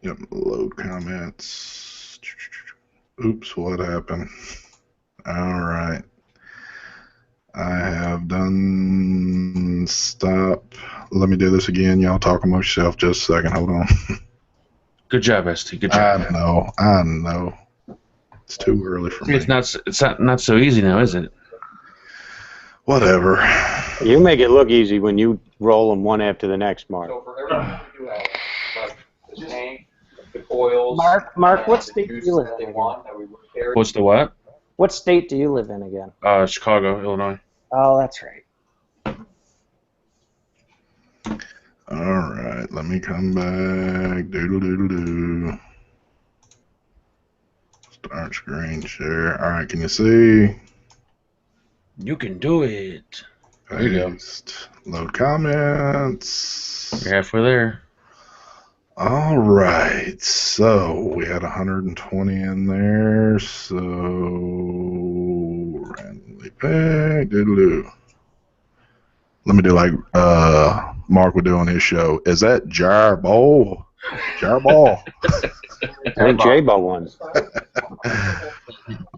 Yep, load comments. Oops, what happened? All right. I have done stop. Let me do this again. Y'all talk amongst yourself just a second. Hold on. Good job, ST. Good job. I know. It's too early for me. It's not so easy now, is it? Whatever. You make it look easy when you roll them one after the next, Mark. So for everything we do have, like the tank, the coils, Mark, what and state the do juice you live that in they again? want that we would carry. What's the what? What state do you live in again? Chicago, Illinois. Oh, that's right. All right, let me come back. Doodle doodle doo. Start screen share. All right, can you see? You can do it. There you go. Paste. Load comments. You're halfway there. All right, so we had 120 in there. So randomly pick. Doodle doo. Let me do like Mark would do on his show. Is that Jarball? Jarball. Them J-Bo ones.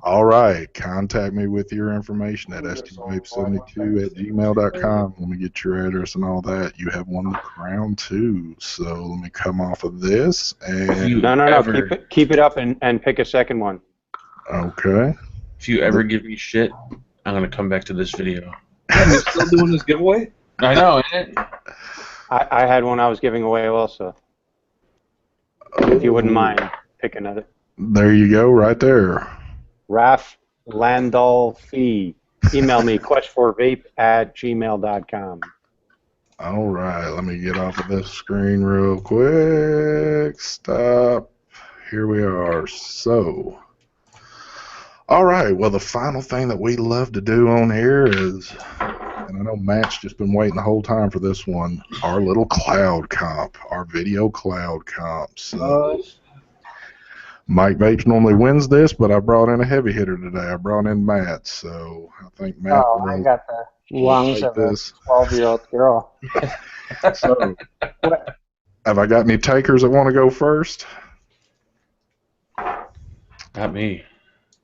All right. Contact me with your information at stvape72@gmail.com. Let me get your address and all that. You have won the crown too. So let me come off of this and No. Keep it up and pick a second one. okay. If you ever give me shit, I'm gonna come back to this video. You're still doing this giveaway? I know, ain't it? I had one I was giving away also. If you wouldn't mind picking it. There you go, right there. Raf Landolfi. Email me, quest4vape@gmail.com. All right, let me get off of this screen real quick. Stop. Here we are. So, all right, well, the final thing that we love to do on here is, and I know Matt's just been waiting the whole time for this one, our little cloud comp, our video cloud comp. So, Mike Vapes normally wins this, but I brought in a heavy hitter today. I brought in Matt, so I think Matt Oh, I got the lungs of a 12-year-old girl. So, have I got any takers that want to go first? Not me.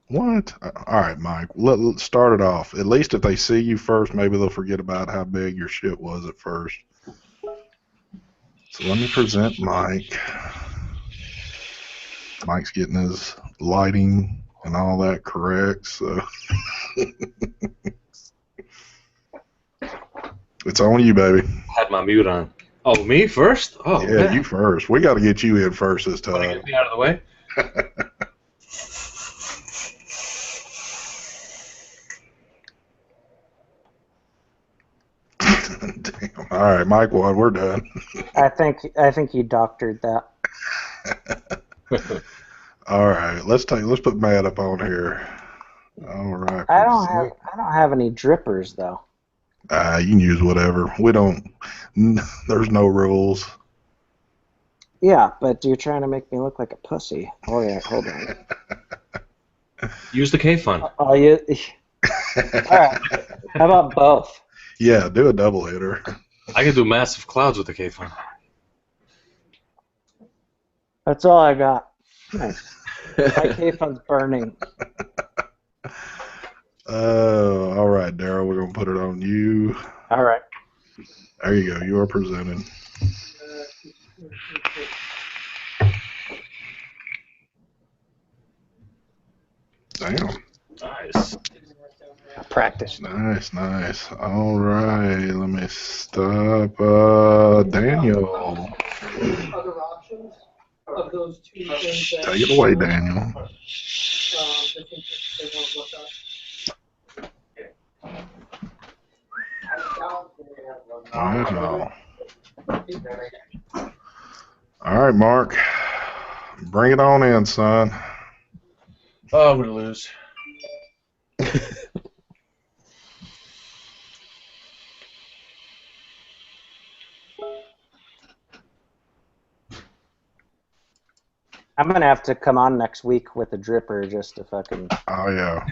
What? All right, Mike. Let's start it off. At least if they see you first, maybe they'll forget about how big your shit was at first. So let me present Mike. Mike's getting his lighting and all that correct, so it's on you, baby. Had my mute on. Oh, me first? Oh, Yeah, man. you first. We got to get you in first this Want to time. get me out of the way? Damn. All right, Mike won. We're done. I think you doctored that. All right, let's put Matt up on here. All right. I don't have any drippers though. You can use whatever. We don't. There's no rules. Yeah, but you're trying to make me look like a pussy. Oh yeah, hold on. Use the K-Fun. Oh, you. All right. How about both? Yeah, do a double hitter. I can do massive clouds with the K-Fun. That's all I got. Nice. My K-Fun's burning. All right, Daryl, we're gonna put it on you. All right. There you go. You are presented. Damn. Nice. Practice. Nice, nice. All right, let me stop. Daniel. Other options of those two things that Take it away, Daniel. I think they won't look up. Wow. All right, Mark. Bring it on in, son. Oh, I'm gonna lose. I'm gonna have to come on next week with a dripper just to fucking Oh, yeah.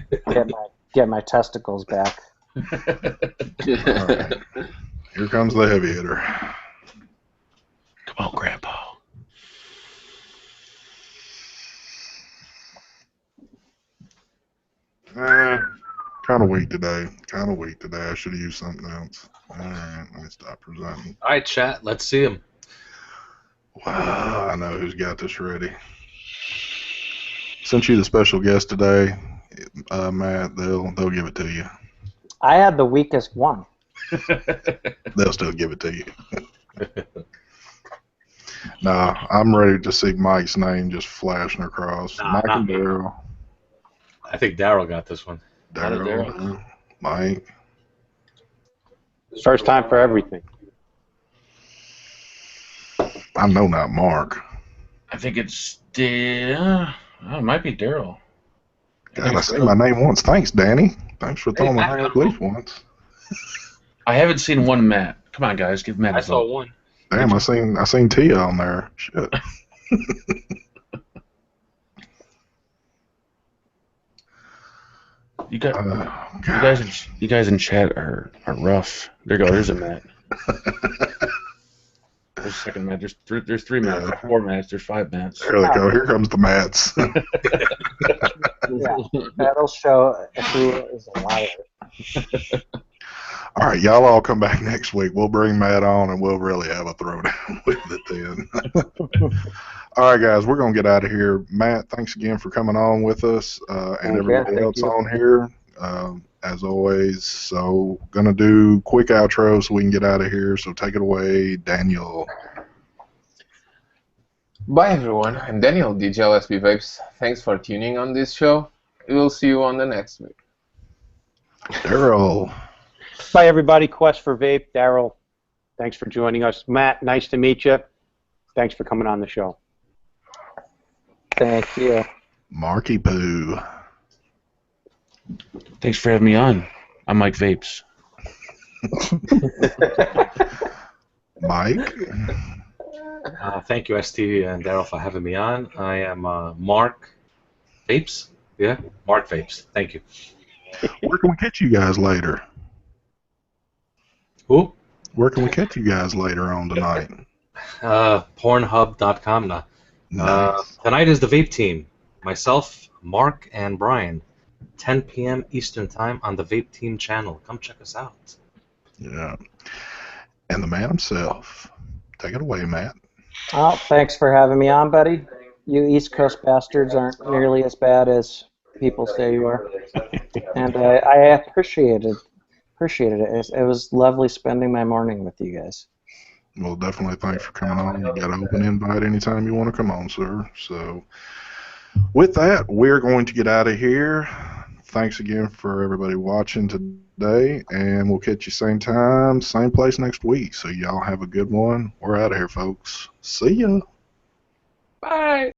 get my testicles back. All right. Here comes the heavy hitter. Come on, Grandpa. Kind of weak today. I should have used something else. All right, let me stop presenting. All right, chat. Let's see him. Wow, I know who's got this ready. Since you're the special guest today, Matt, they'll give it to you. I had the weakest one. They'll still give it to you. Nah, I'm ready to see Mike's name just flashing across. Nah, Mike not and me. Daryl. I think Daryl got this one. Daryl, Mike. First time for everything. I know not Mark. I think it's it might be Daryl. God, I seen my name once. Thanks, Danny. Thanks for throwing my name at least once. I haven't seen one Matt. Come on, guys, give Matt a I saw vote. one. Damn, I seen Tia on there. Shit. You guys in chat are rough. There you go. There's a Matt. There's a second Matt. There's three Matts. There's 4 Matts. There's 5 Matts. There they go. Here comes the Mats. Yeah, that'll show who is a liar. All right, y'all all come back next week. We'll bring Matt on, and we'll really have a throwdown with it then. All right, guys, we're going to get out of here. Matt, thanks again for coming on with us, and everybody else on here, as always. So, going to do quick outro so we can get out of here. So, take it away, Daniel. Bye, everyone. I'm Daniel, DJ LSB Vapes. Thanks for tuning on this show. We'll see you on the next week. Daryl. Bye, everybody. Quest for Vape. Daryl, thanks for joining us. Matt, nice to meet you. Thanks for coming on the show. Thank you. Marky Poo. Thanks for having me on. I'm Mike Vapes. Mike. Thank you, ST and Daryl, for having me on. I am Mark Vapes. Yeah, Mark Vapes. Thank you. Where can we catch you guys later? Who? Where can we catch you guys later on tonight? Pornhub.com now. Nice. Tonight is the Vape Team. Myself, Mark, and Brian. 10 p.m. Eastern Time on the Vape Team channel. Come check us out. Yeah. And the man himself. Take it away, Matt. Well, thanks for having me on, buddy. You East Coast bastards aren't nearly as bad as people say you are. And I appreciated it. It was lovely spending my morning with you guys. Well, definitely thanks for coming on. You got an open invite anytime you want to come on, sir. So, with that, we're going to get out of here. Thanks again for everybody watching today, and we'll catch you same time, same place next week. So, y'all have a good one. We're out of here, folks. See ya. Bye.